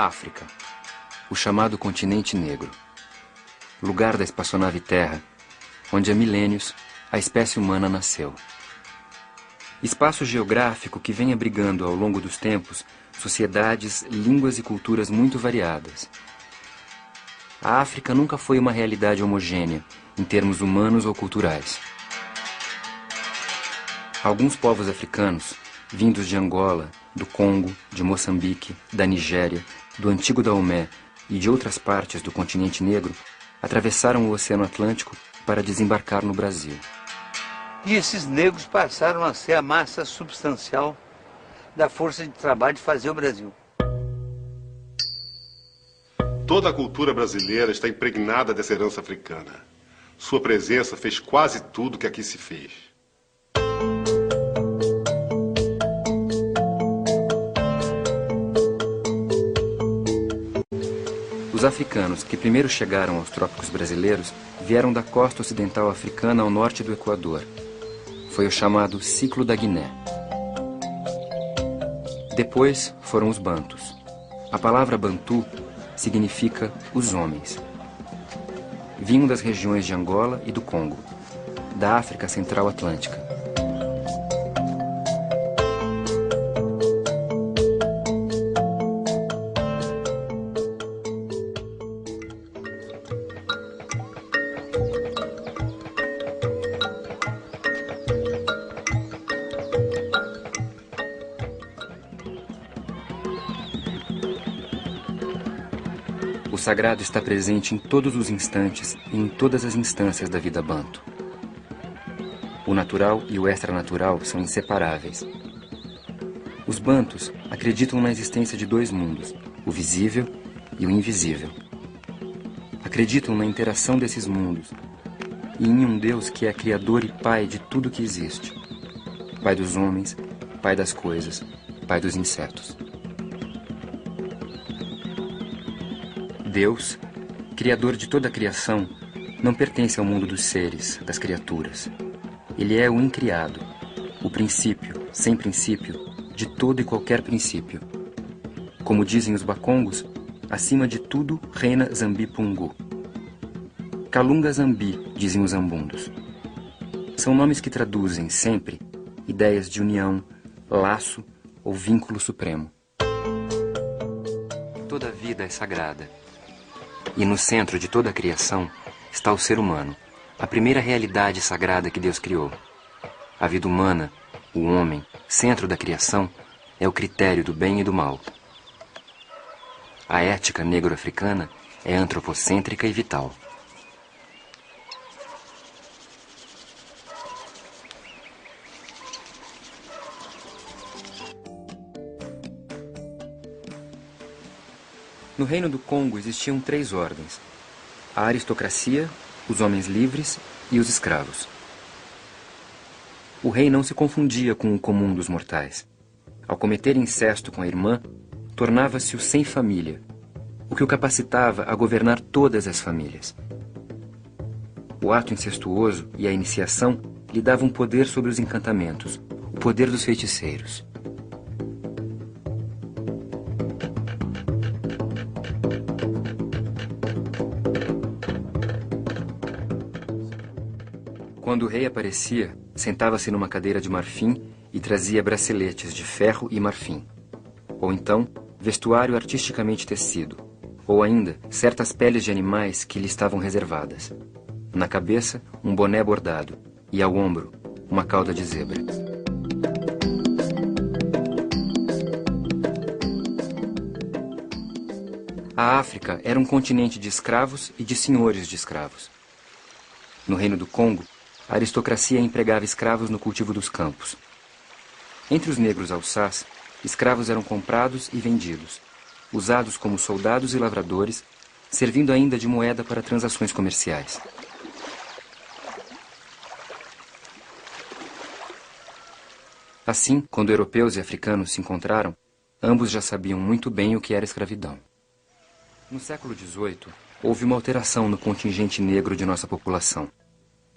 África, o chamado continente negro, lugar da espaçonave Terra, onde há milênios a espécie humana nasceu. Espaço geográfico que vem abrigando ao longo dos tempos sociedades, línguas e culturas muito variadas. A África nunca foi uma realidade homogênea, em termos humanos ou culturais. Alguns povos africanos, vindos de Angola, do Congo, de Moçambique, da Nigéria, do antigo Daomé e de outras partes do continente negro, atravessaram o Oceano Atlântico para desembarcar no Brasil. E esses negros passaram a ser a massa substancial da força de trabalho de fazer o Brasil. Toda a cultura brasileira está impregnada dessa herança africana. Sua presença fez quase tudo que aqui se fez. Os africanos que primeiro chegaram aos trópicos brasileiros vieram da costa ocidental africana ao norte do Equador. Foi o chamado Ciclo da Guiné. Depois foram os bantus. A palavra bantu significa os homens. Vinham das regiões de Angola e do Congo, da África Central Atlântica. O sagrado está presente em todos os instantes e em todas as instâncias da vida banto. O natural e o extranatural são inseparáveis. Os bantus acreditam na existência de dois mundos, o visível e o invisível. Acreditam na interação desses mundos e em um Deus que é criador e pai de tudo que existe. Pai dos homens, pai das coisas, pai dos insetos. Deus, criador de toda a criação, não pertence ao mundo dos seres, das criaturas. Ele é o incriado, o princípio, sem princípio, de todo e qualquer princípio. Como dizem os bakongos, acima de tudo reina Zambi Pungu. Kalunga Zambi, dizem os ambundos. São nomes que traduzem, sempre, ideias de união, laço ou vínculo supremo. Toda a vida é sagrada. E no centro de toda a criação está o ser humano, a primeira realidade sagrada que Deus criou. A vida humana, o homem, centro da criação, é o critério do bem e do mal. A ética negro-africana é antropocêntrica e vital. No Reino do Congo existiam 3 ordens: a aristocracia, os homens livres e os escravos. O rei não se confundia com o comum dos mortais. Ao cometer incesto com a irmã, tornava-se o sem família, o que o capacitava a governar todas as famílias. O ato incestuoso e a iniciação lhe davam poder sobre os encantamentos, o poder dos feiticeiros. Quando o rei aparecia, sentava-se numa cadeira de marfim e trazia braceletes de ferro e marfim. Ou então, vestuário artisticamente tecido. Ou ainda, certas peles de animais que lhe estavam reservadas. Na cabeça, um boné bordado. E ao ombro, uma cauda de zebra. A África era um continente de escravos e de senhores de escravos. No Reino do Congo, a aristocracia empregava escravos no cultivo dos campos. Entre os negros alçás, escravos eram comprados e vendidos, usados como soldados e lavradores, servindo ainda de moeda para transações comerciais. Assim, quando europeus e africanos se encontraram, ambos já sabiam muito bem o que era escravidão. No século XVIII, houve uma alteração no contingente negro de nossa população.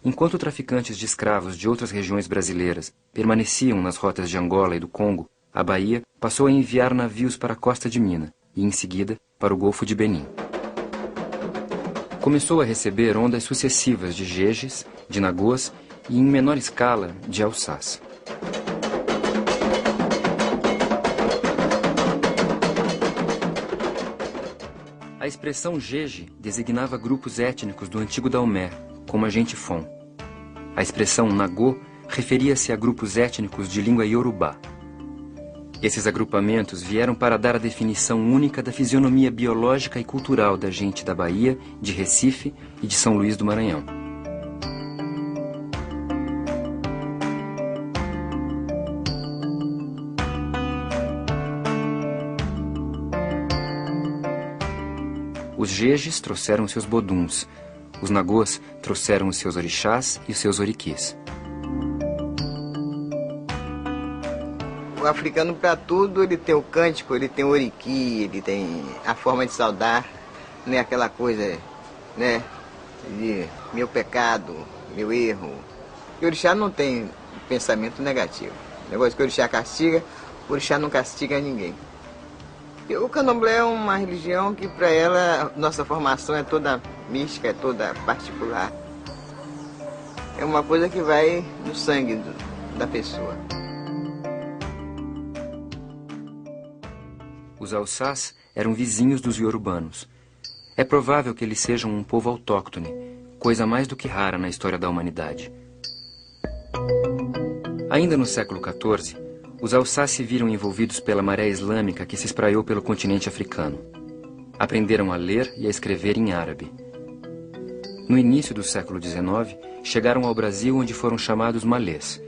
Enquanto traficantes de escravos de outras regiões brasileiras permaneciam nas rotas de Angola e do Congo, a Bahia passou a enviar navios para a costa de Minas, e, em seguida, para o Golfo de Benim. Começou a receber ondas sucessivas de jejes, de nagôs e, em menor escala, de alçás. A expressão jeje designava grupos étnicos do antigo Daomé, como a gente Fon. A expressão nagô referia-se a grupos étnicos de língua iorubá. Esses agrupamentos vieram para dar a definição única da fisionomia biológica e cultural da gente da Bahia, de Recife e de São Luís do Maranhão. Os jejes trouxeram seus boduns, os nagôs trouxeram os seus orixás e os seus oriquis. O africano, para tudo, ele tem o cântico, ele tem o oriqui, ele tem a forma de saudar, né? Aquela coisa, né? De meu pecado, meu erro. E o orixá não tem pensamento negativo. O negócio que o orixá castiga, o orixá não castiga ninguém. E o candomblé é uma religião que, para ela, nossa formação é toda mística, é toda particular. É uma coisa que vai no sangue da pessoa. Os alçás eram vizinhos dos iorubanos. É provável que eles sejam um povo autóctone, coisa mais do que rara na história da humanidade. Ainda no século XIV, os alçás se viram envolvidos pela maré islâmica que se espraiou pelo continente africano. Aprenderam a ler e a escrever em árabe. No início do século XIX, chegaram ao Brasil, onde foram chamados malês,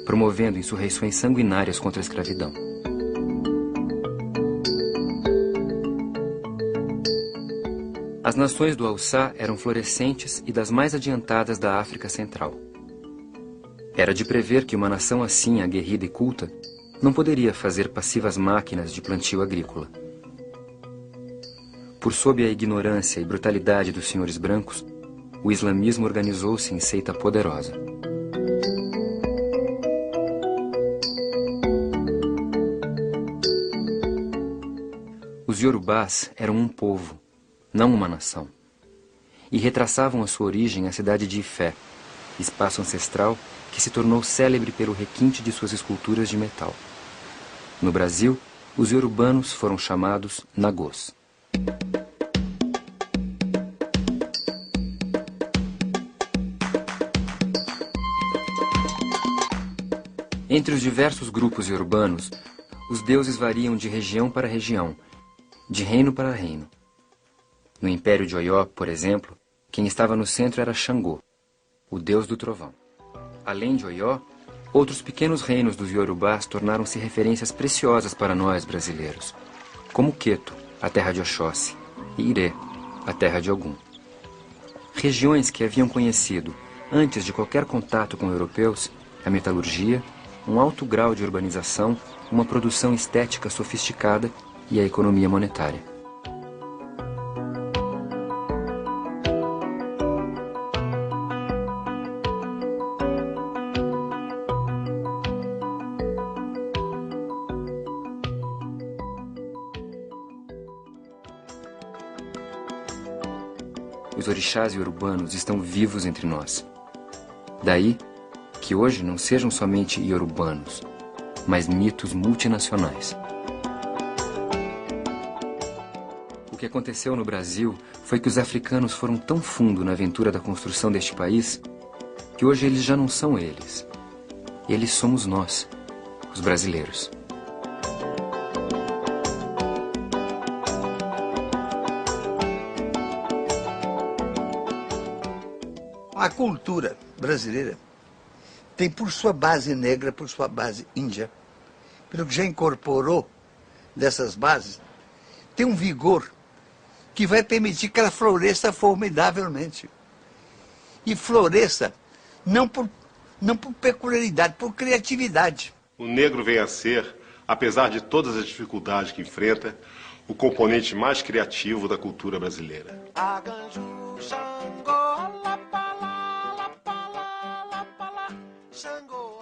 promovendo insurreições sanguinárias contra a escravidão. As nações do Alçá eram florescentes e das mais adiantadas da África Central. Era de prever que uma nação assim, aguerrida e culta, não poderia fazer passivas máquinas de plantio agrícola. Por sob a ignorância e brutalidade dos senhores brancos, o islamismo organizou-se em seita poderosa. Os iorubás eram um povo, não uma nação, e retraçavam a sua origem à cidade de Ifé, espaço ancestral que se tornou célebre pelo requinte de suas esculturas de metal. No Brasil, os iorubanos foram chamados nagôs. Entre os diversos grupos iorubanos, os deuses variam de região para região, de reino para reino. No Império de Oió, por exemplo, quem estava no centro era Xangô, o deus do trovão. Além de Oió, outros pequenos reinos dos iorubás tornaram-se referências preciosas para nós brasileiros, como Queto, a terra de Oxóssi, e Irê, a terra de Ogum. Regiões que haviam conhecido, antes de qualquer contato com europeus, a metalurgia, um alto grau de urbanização, uma produção estética sofisticada e a economia monetária. Os orixás iorubanos estão vivos entre nós. Daí que hoje não sejam somente iorubanos, mas mitos multinacionais. O que aconteceu no Brasil foi que os africanos foram tão fundo na aventura da construção deste país que hoje eles já não são eles. Eles somos nós, os brasileiros. A cultura brasileira tem por sua base negra, por sua base índia, pelo que já incorporou dessas bases, tem um vigor que vai permitir que ela floresça formidavelmente. E floresça não por peculiaridade, por criatividade. O negro vem a ser, apesar de todas as dificuldades que enfrenta, o componente mais criativo da cultura brasileira. Xangô,